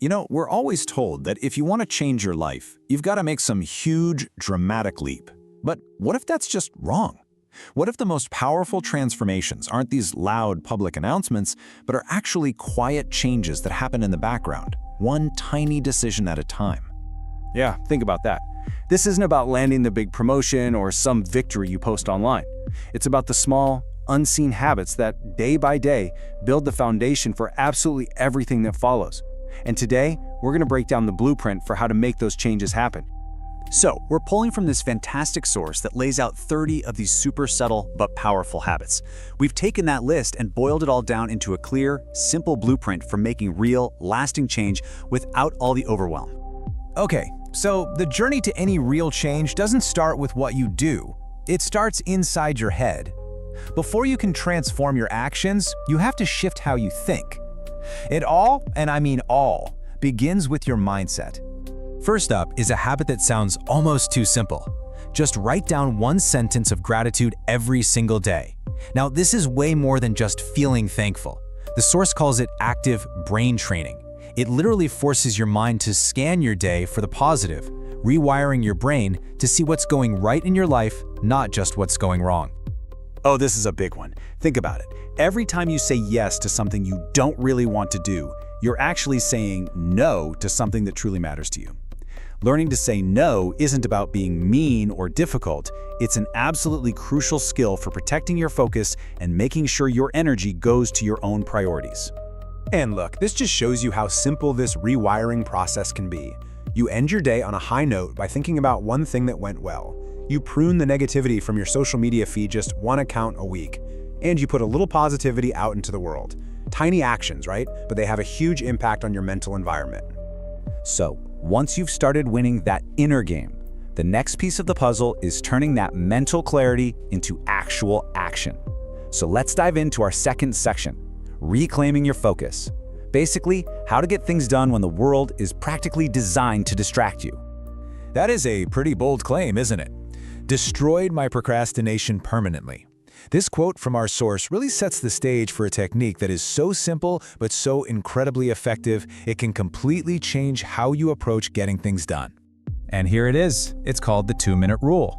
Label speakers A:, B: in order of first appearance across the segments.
A: We're always told that if you want to change your life, you've got to make some huge, dramatic leap. But what if that's just wrong? What if the most powerful transformations aren't these loud public announcements, but are actually quiet changes that happen in the background, one tiny decision at a time?
B: Yeah, think about that. This isn't about landing the big promotion or some victory you post online. It's about the small, unseen habits that, day by day, build the foundation for absolutely everything that follows. And today, we're going to break down the blueprint for how to make those changes happen.
C: So, we're pulling from this fantastic source that lays out 30 of these super subtle but powerful habits. We've taken that list and boiled it all down into a clear, simple blueprint for making real, lasting change without all the overwhelm.
D: Okay, so the journey to any real change doesn't start with what you do. It starts inside your head. Before you can transform your actions, you have to shift how you think. It all, and I mean all, begins with your mindset. First up is a habit that sounds almost too simple. Just write down one sentence of gratitude every single day. Now, this is way more than just feeling thankful. The source calls it active brain training. It literally forces your mind to scan your day for the positive, rewiring your brain to see what's going right in your life, not just what's going wrong.
C: Oh, this is a big one. Think about it. Every time you say yes to something you don't really want to do, you're actually saying no to something that truly matters to you. Learning to say no isn't about being mean or difficult. It's an absolutely crucial skill for protecting your focus and making sure your energy goes to your own priorities.
E: And look, this just shows you how simple this rewiring process can be. You end your day on a high note by thinking about one thing that went well. You prune the negativity from your social media feed just one account a week. And you put a little positivity out into the world. Tiny actions, right? But they have a huge impact on your mental environment.
F: So, once you've started winning that inner game, the next piece of the puzzle is turning that mental clarity into actual action. So let's dive into our second section, reclaiming your focus. Basically, how to get things done when the world is practically designed to distract you.
D: That is a pretty bold claim, isn't it? Destroyed my procrastination permanently. This quote from our source really sets the stage for a technique that is so simple but so incredibly effective, it can completely change how you approach getting things done. And here it is. It's called the 2-minute rule.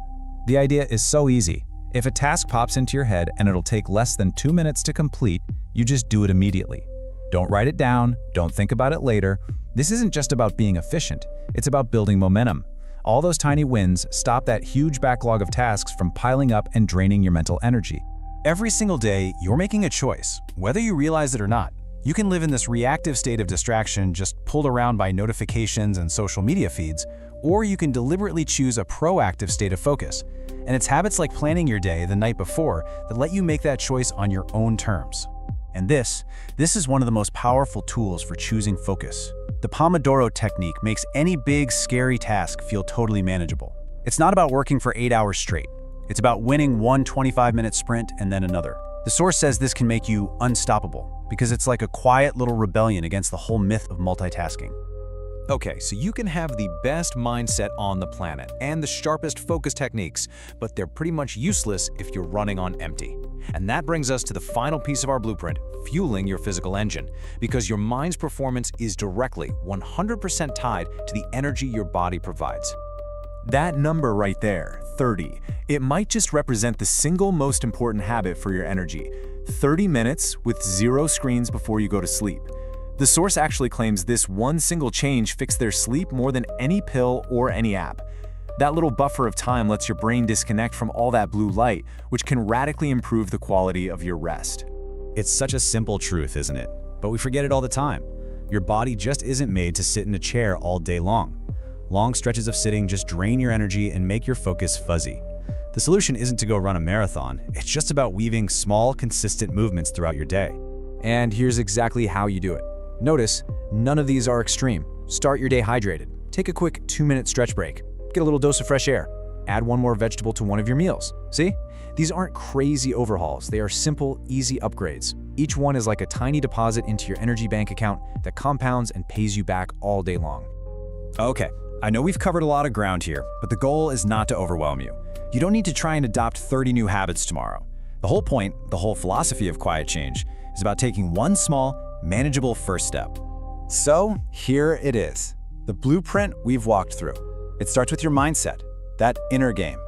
D: The idea is so easy. If a task pops into your head and it'll take less than 2 minutes to complete, you just do it immediately. Don't write it down, don't think about it later. This isn't just about being efficient, it's about building momentum. All those tiny wins stop that huge backlog of tasks from piling up and draining your mental energy. Every single day, you're making a choice, whether you realize it or not. You can live in this reactive state of distraction just pulled around by notifications and social media feeds, or you can deliberately choose a proactive state of focus. And it's habits like planning your day the night before that let you make that choice on your own terms.
C: And this is one of the most powerful tools for choosing focus. The Pomodoro technique makes any big, scary task feel totally manageable. It's not about working for 8 hours straight. It's about winning one 25-minute sprint and then another. The source says this can make you unstoppable because it's like a quiet little rebellion against the whole myth of multitasking.
D: Okay, so you can have the best mindset on the planet and the sharpest focus techniques, but they're pretty much useless if you're running on empty. And that brings us to the final piece of our blueprint, fueling your physical engine, because your mind's performance is directly 100% tied to the energy your body provides.
G: That number right there, 30, it might just represent the single most important habit for your energy. 30 minutes with 0 screens before you go to sleep. The source actually claims this one single change fixed their sleep more than any pill or any app. That little buffer of time lets your brain disconnect from all that blue light, which can radically improve the quality of your rest.
F: It's such a simple truth, isn't it? But we forget it all the time. Your body just isn't made to sit in a chair all day long. Long stretches of sitting just drain your energy and make your focus fuzzy. The solution isn't to go run a marathon, it's just about weaving small, consistent movements throughout your day.
D: And here's exactly how you do it. Notice, none of these are extreme. Start your day hydrated. Take a quick 2-minute stretch break. Get a little dose of fresh air. Add one more vegetable to one of your meals. See? These aren't crazy overhauls. They are simple, easy upgrades. Each one is like a tiny deposit into your energy bank account that compounds and pays you back all day long.
F: Okay, I know we've covered a lot of ground here, but the goal is not to overwhelm you. You don't need to try and adopt 30 new habits tomorrow. The whole point, the whole philosophy of quiet change, is about taking one small, manageable first step. So here it is, the blueprint we've walked through. It starts with your mindset, that inner game.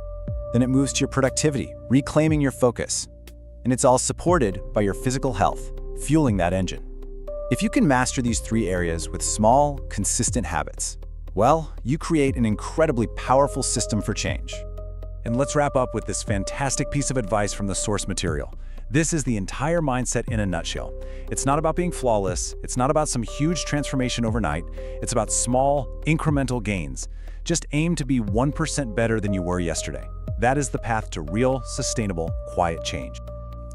F: Then it moves to your productivity, reclaiming your focus. And it's all supported by your physical health, fueling that engine. If you can master these 3 areas with small, consistent habits, well, you create an incredibly powerful system for change.
C: And let's wrap up with this fantastic piece of advice from the source material. This is the entire mindset in a nutshell. It's not about being flawless. It's not about some huge transformation overnight. It's about small, incremental gains. Just aim to be 1% better than you were yesterday. That is the path to real, sustainable, quiet change.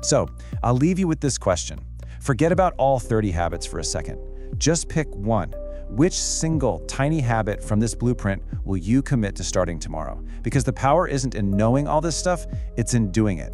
B: So, I'll leave you with this question. Forget about all 30 habits for a second. Just pick one. Which single tiny habit from this blueprint will you commit to starting tomorrow? Because the power isn't in knowing all this stuff, it's in doing it.